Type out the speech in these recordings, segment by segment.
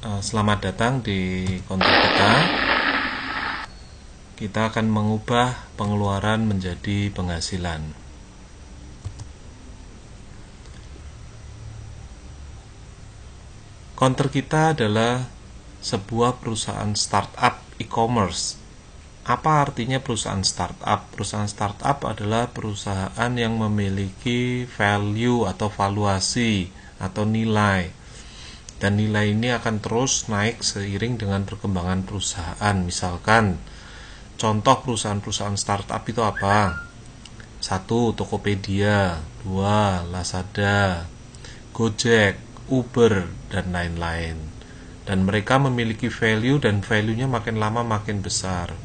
Selamat datang di konten kita. Kita akan mengubah pengeluaran menjadi penghasilan. Konter kita adalah sebuah perusahaan startup e-commerce. Apa artinya perusahaan startup? Perusahaan startup adalah perusahaan yang memiliki value atau valuasi atau nilai. Dan nilai ini akan terus naik seiring dengan perkembangan perusahaan. Misalkan, contoh perusahaan-perusahaan startup itu apa? 1. Tokopedia, 2. Lazada, Gojek, Uber, dan lain-lain. Dan mereka memiliki value dan value-nya makin lama makin besar.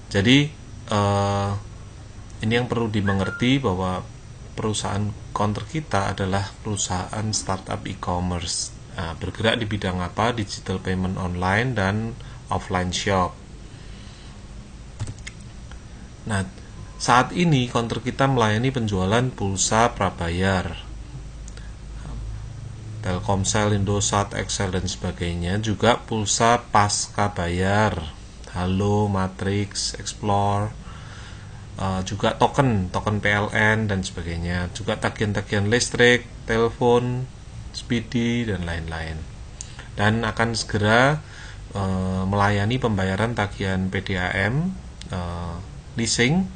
Jadi, ini yang perlu dimengerti bahwa perusahaan konter kita adalah perusahaan startup e-commerce. Bergerak di bidang apa? Digital payment online dan offline shop. Nah, saat ini konter kita melayani penjualan pulsa prabayar, Telkomsel, Indosat, Excel, dan sebagainya. Juga pulsa pasca bayar, Halo, Matrix, Explore, juga token PLN dan sebagainya, juga tagihan-tagihan listrik, telepon, Speedy, dan lain-lain. Dan akan segera melayani pembayaran tagihan PDAM, leasing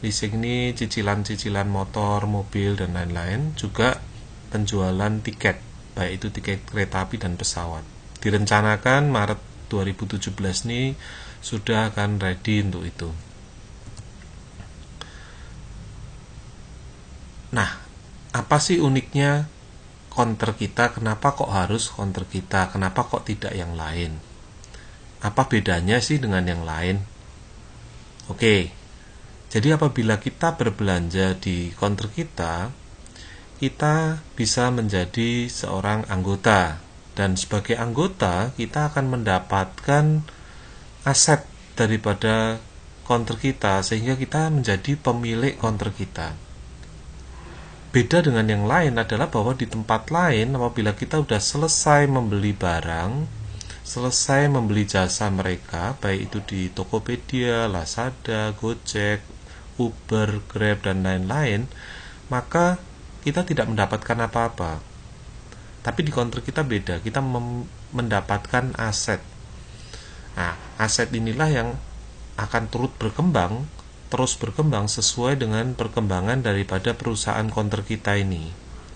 ini cicilan-cicilan motor, mobil, dan lain-lain. Juga penjualan tiket, baik itu tiket kereta api dan pesawat. Direncanakan Maret 2017 ini sudah akan ready untuk itu. Nah, apa sih uniknya konter kita? Kenapa kok harus konter kita? Kenapa kok tidak yang lain? Apa bedanya sih dengan yang lain? Oke, jadi apabila kita berbelanja di konter kita bisa menjadi seorang anggota. Dan sebagai anggota, kita akan mendapatkan aset daripada konter kita, sehingga kita menjadi pemilik konter kita. Beda dengan yang lain adalah bahwa di tempat lain, apabila kita sudah selesai membeli barang, selesai membeli jasa mereka, baik itu di Tokopedia, Lazada, Gojek, Uber, Grab, dan lain-lain, maka kita tidak mendapatkan apa-apa. Tapi di konter kita beda, kita mendapatkan aset. Nah, aset inilah yang akan terus berkembang sesuai dengan perkembangan daripada perusahaan konter kita ini,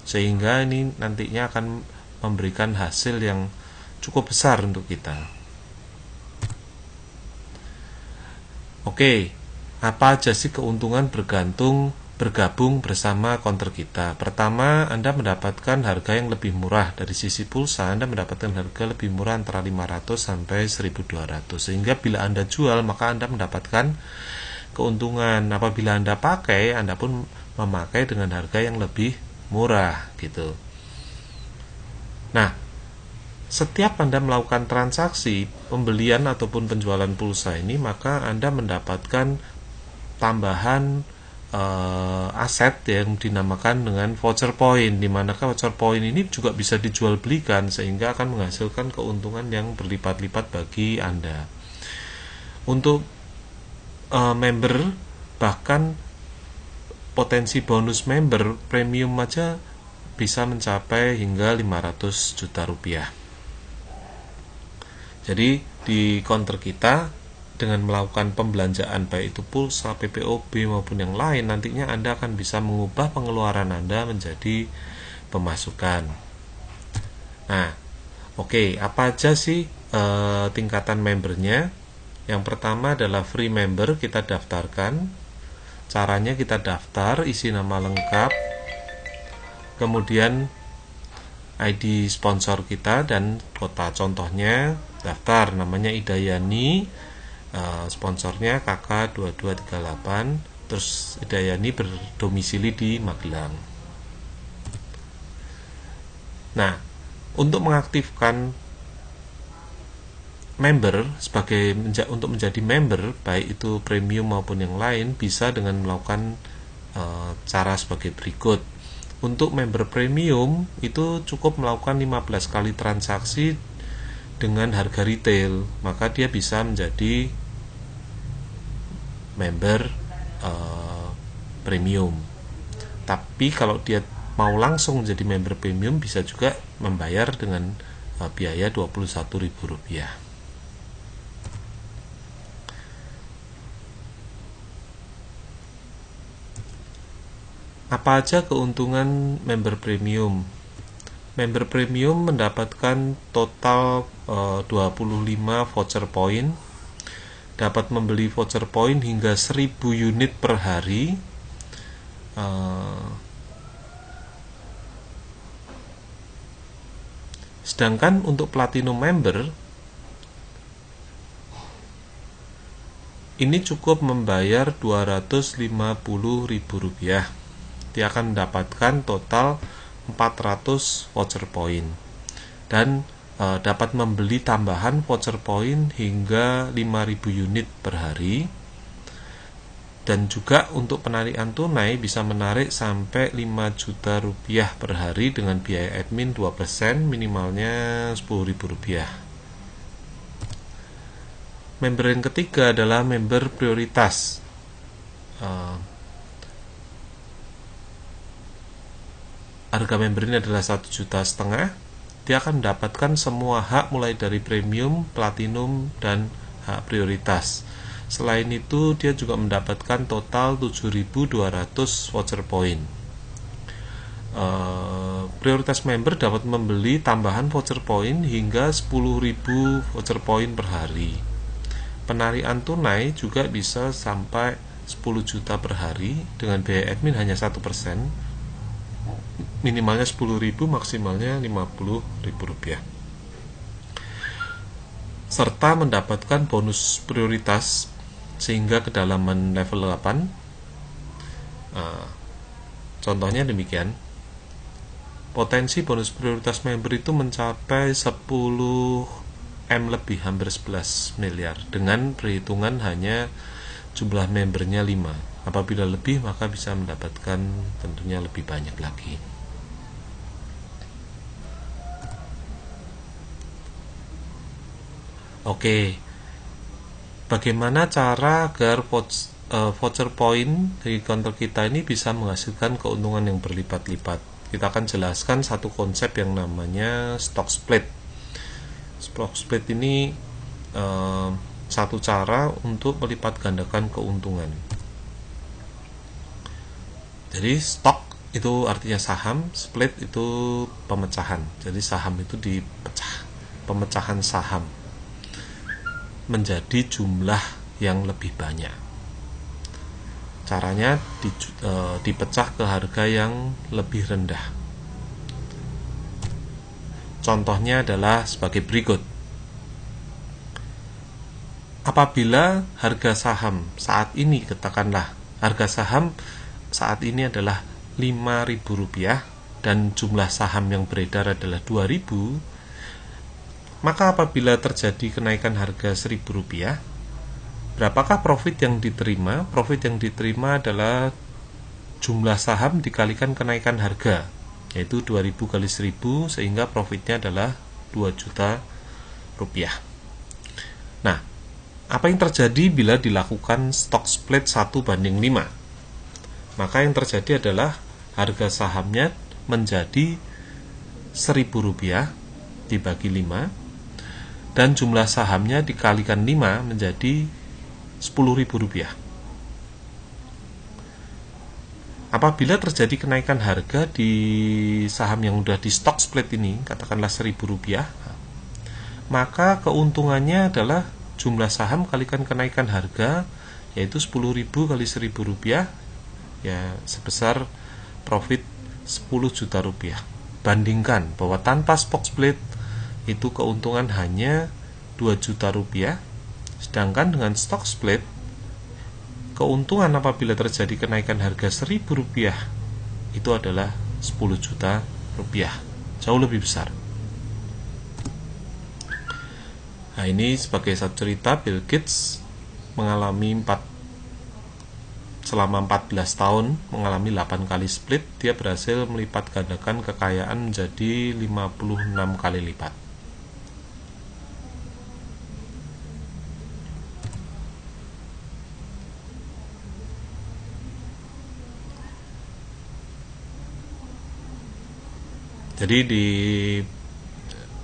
sehingga ini nantinya akan memberikan hasil yang cukup besar untuk kita. Oke, apa aja sih keuntungan bergabung bersama konter kita? Pertama, Anda mendapatkan harga yang lebih murah. Dari sisi pulsa, Anda mendapatkan harga lebih murah antara 500 sampai 1.200, sehingga bila Anda jual, maka Anda mendapatkan keuntungan. Apabila Anda pakai, Anda pun memakai dengan harga yang lebih murah gitu. Nah, setiap Anda melakukan transaksi pembelian ataupun penjualan pulsa ini, maka Anda mendapatkan tambahan aset yang dinamakan dengan voucher point, di mana voucher point ini juga bisa dijual belikan, sehingga akan menghasilkan keuntungan yang berlipat-lipat bagi Anda. Untuk member, bahkan potensi bonus member premium aja bisa mencapai hingga 500 juta rupiah. Jadi di konter kita, dengan melakukan pembelanjaan baik itu pulsa, PPOB maupun yang lain, nantinya Anda akan bisa mengubah pengeluaran Anda menjadi pemasukan. Nah, oke, apa aja sih tingkatan membernya? Yang pertama adalah free member, kita daftarkan. Caranya kita daftar, isi nama lengkap, kemudian ID sponsor kita dan kota. Contohnya daftar namanya Idayani, sponsornya KK2238, terus Idayani berdomisili di Magelang. Nah, untuk mengaktifkan member untuk menjadi member, baik itu premium maupun yang lain, bisa dengan melakukan cara sebagai berikut. Untuk member premium itu cukup melakukan 15 kali transaksi dengan harga retail, maka dia bisa menjadi member premium. Tapi kalau dia mau langsung jadi member premium, bisa juga membayar dengan biaya Rp21.000. Apa aja keuntungan member premium? Member premium mendapatkan total 25 voucher point, dapat membeli voucher point hingga 1000 unit per hari. Sedangkan untuk platinum member ini cukup membayar Rp250.000. Dia akan mendapatkan total 400 voucher point dan dapat membeli tambahan voucher point hingga 5.000 unit per hari. Dan juga untuk penarikan tunai bisa menarik sampai 5 juta rupiah per hari dengan biaya admin 2%, minimalnya Rp10.000. Member yang ketiga adalah member prioritas. Harga member ini adalah 1,5 juta. Dia akan mendapatkan semua hak mulai dari premium, platinum, dan hak prioritas. Selain itu, dia juga mendapatkan total 7.200 voucher point. Prioritas member dapat membeli tambahan voucher point hingga 10.000 voucher point per hari. Penarikan tunai juga bisa sampai 10 juta per hari dengan biaya admin hanya 1%, minimalnya 10.000, maksimalnya Rp50.000. Serta mendapatkan bonus prioritas sehingga kedalaman level 8. Contohnya demikian. Potensi bonus prioritas member itu mencapai 10M lebih, hampir 11 miliar, dengan perhitungan hanya jumlah membernya 5. Apabila lebih, maka bisa mendapatkan tentunya lebih banyak lagi. Oke, bagaimana cara agar voucher point dari counter kita ini bisa menghasilkan keuntungan yang berlipat-lipat? Kita akan jelaskan satu konsep yang namanya stock split. Stock split ini satu cara untuk melipat gandakan keuntungan. Jadi stock itu artinya saham, split itu pemecahan. Jadi saham itu dipecah, pemecahan saham menjadi jumlah yang lebih banyak. Caranya dipecah ke harga yang lebih rendah. Contohnya adalah sebagai berikut. Apabila harga saham saat ini, katakanlah harga saham saat ini adalah Rp5.000 dan jumlah saham yang beredar adalah 2.000, maka apabila terjadi kenaikan harga Rp1.000, berapakah profit yang diterima? Profit yang diterima adalah jumlah saham dikalikan kenaikan harga, yaitu 2.000 kali 1.000, sehingga profitnya adalah Rp2 juta. Nah, apa yang terjadi bila dilakukan stock split 1:5? Maka yang terjadi adalah harga sahamnya menjadi Rp1.000 dibagi 5, dan jumlah sahamnya dikalikan 5 menjadi Rp10.000. Apabila terjadi kenaikan harga di saham yang sudah di stock split ini, katakanlah Rp1.000, maka keuntungannya adalah jumlah saham kalikan kenaikan harga, yaitu 10.000 kali Rp1.000, ya sebesar profit Rp10 juta. Bandingkan bahwa tanpa stock split itu keuntungan hanya Rp2 juta, sedangkan dengan stock split keuntungan apabila terjadi kenaikan harga Rp1.000 itu adalah Rp10 juta, jauh lebih besar. Nah, ini sebagai satu cerita, Bill Gates mengalami 4 selama 14 tahun mengalami 8 kali split, dia berhasil melipat gandakan kekayaan menjadi 56 kali lipat. Jadi di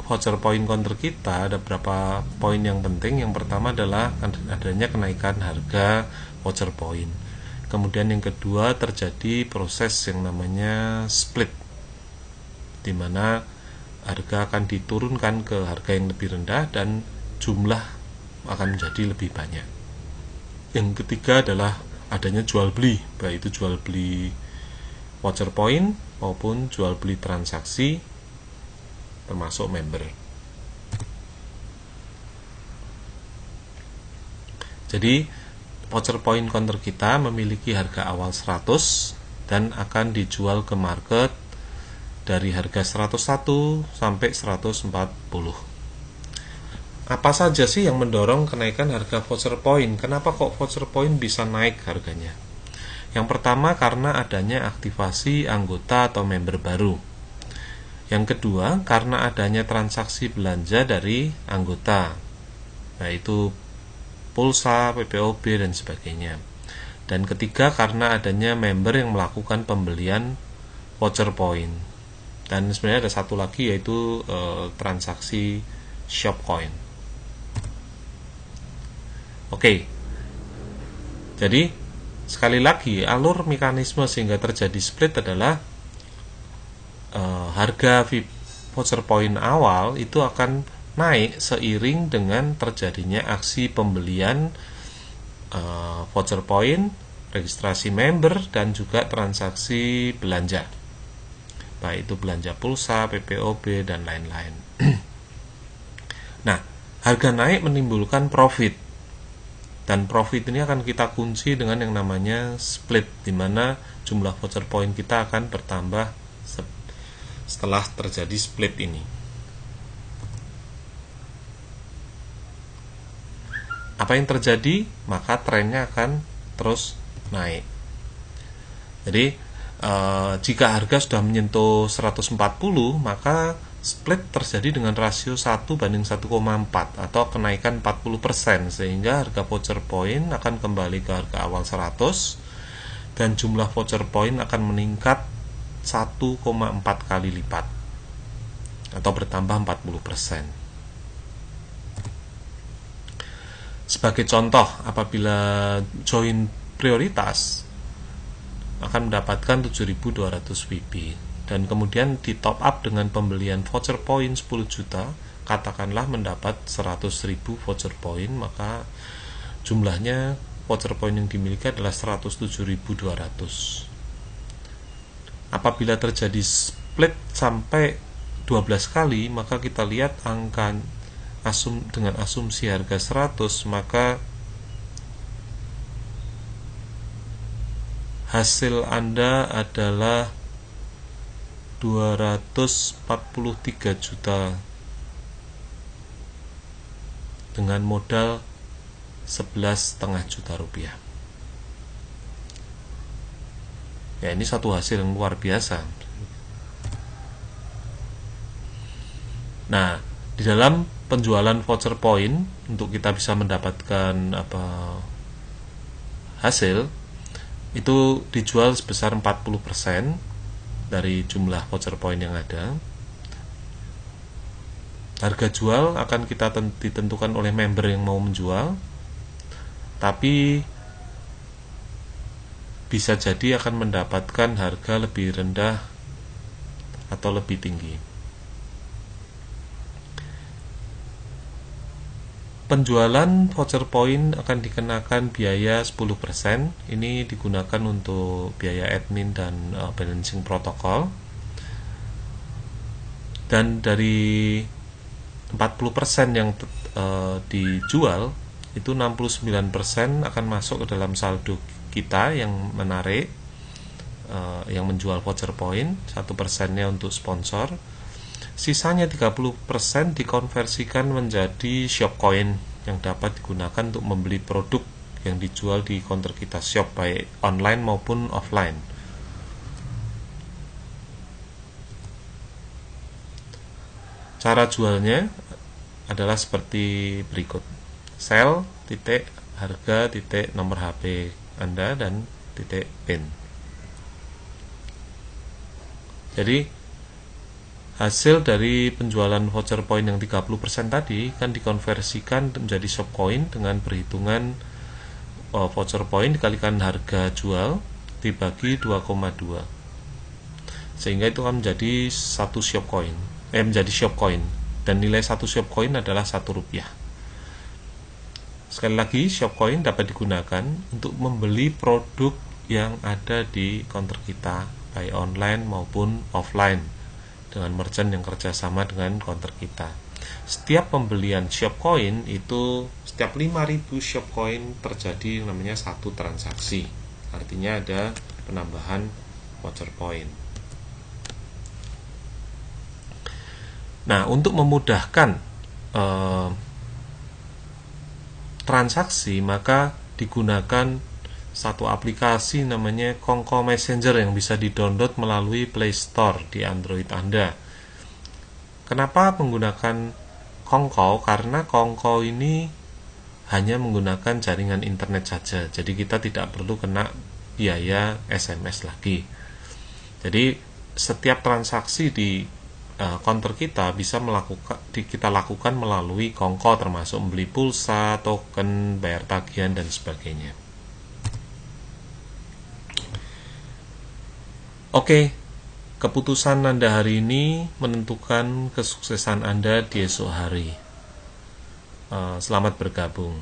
voucher point counter kita ada beberapa poin yang penting. Yang pertama adalah adanya kenaikan harga voucher point. Kemudian yang kedua, terjadi proses yang namanya split, di mana harga akan diturunkan ke harga yang lebih rendah dan jumlah akan menjadi lebih banyak. Yang ketiga adalah adanya jual beli, baik itu jual beli voucher point maupun jual beli transaksi termasuk member. Jadi voucher point counter kita memiliki harga awal 100 dan akan dijual ke market dari harga 101 sampai 140. Apa saja sih yang mendorong kenaikan harga voucher point? Kenapa kok voucher point bisa naik harganya? Yang pertama, karena adanya aktivasi anggota atau member baru. Yang kedua, karena adanya transaksi belanja dari anggota, yaitu pulsa, PPOB, dan sebagainya. Dan ketiga, karena adanya member yang melakukan pembelian voucher point. Dan sebenarnya ada satu lagi, yaitu transaksi Shopcoin. Oke, jadi sekali lagi, alur mekanisme sehingga terjadi split adalah harga voucher point awal itu akan naik seiring dengan terjadinya aksi pembelian voucher point, registrasi member, dan juga transaksi belanja, baik itu belanja pulsa, PPOB, dan lain-lain. Nah, harga naik menimbulkan profit, dan profit ini akan kita kunci dengan yang namanya split, di mana jumlah voucher point kita akan bertambah setelah terjadi split ini. Apa yang terjadi? Maka trennya akan terus naik. Jadi jika harga sudah menyentuh 140, maka split terjadi dengan rasio 1:1,4 atau kenaikan 40%, sehingga harga voucher point akan kembali ke harga awal 100 dan jumlah voucher point akan meningkat 1,4 kali lipat atau bertambah 40%. Sebagai contoh, apabila join prioritas akan mendapatkan 7.200 VP dan kemudian di top up dengan pembelian voucher point 10 juta, katakanlah mendapat 100.000 voucher point, maka jumlahnya voucher point yang dimiliki adalah 107.200. Apabila terjadi split sampai 12 kali, maka kita lihat angka dengan asumsi harga 100, maka hasil Anda adalah 243 juta dengan modal 11,5 juta rupiah. Ya, ini satu hasil yang luar biasa. Nah, di dalam penjualan voucher point, untuk kita bisa mendapatkan hasil, itu dijual sebesar 40% dari jumlah voucher point yang ada. Harga jual akan kita ditentukan oleh member yang mau menjual, tapi bisa jadi akan mendapatkan harga lebih rendah atau lebih tinggi. Penjualan voucher point akan dikenakan biaya 10%. Ini digunakan untuk biaya admin dan balancing protokol. Dan dari 40% yang dijual, itu 69% akan masuk ke dalam saldo kita yang menarik, yang menjual voucher point. 1%-nya untuk sponsor. Sisanya 30% dikonversikan menjadi Shopcoin yang dapat digunakan untuk membeli produk yang dijual di counter kita shop, baik online maupun offline. Cara jualnya adalah seperti berikut: sell, titik, harga, titik, nomor HP Anda, dan titik PIN. Jadi hasil dari penjualan voucher point yang 30% tadi kan dikonversikan menjadi shop coin dengan perhitungan voucher point dikalikan harga jual dibagi 2,2, sehingga itu akan menjadi satu shop coin, menjadi shop coin, dan nilai satu shop coin adalah Rp1. Sekali lagi, shop coin dapat digunakan untuk membeli produk yang ada di counter kita, baik online maupun offline, dengan merchant yang kerjasama dengan counter kita. Setiap pembelian shop coin itu, setiap 5.000 shop coin terjadi yang namanya satu transaksi. Artinya ada penambahan voucher point. Nah, untuk memudahkan transaksi, maka digunakan satu aplikasi namanya Kongko Messenger yang bisa di-download melalui Play Store di Android Anda. Kenapa menggunakan Kongko? Karena Kongko ini hanya menggunakan jaringan internet saja, jadi kita tidak perlu kena biaya SMS lagi. Jadi setiap transaksi di counter kita bisa kita lakukan melalui Kongko, termasuk membeli pulsa, token, bayar tagihan, dan sebagainya. Oke, keputusan Anda hari ini menentukan kesuksesan Anda di esok hari. Selamat bergabung.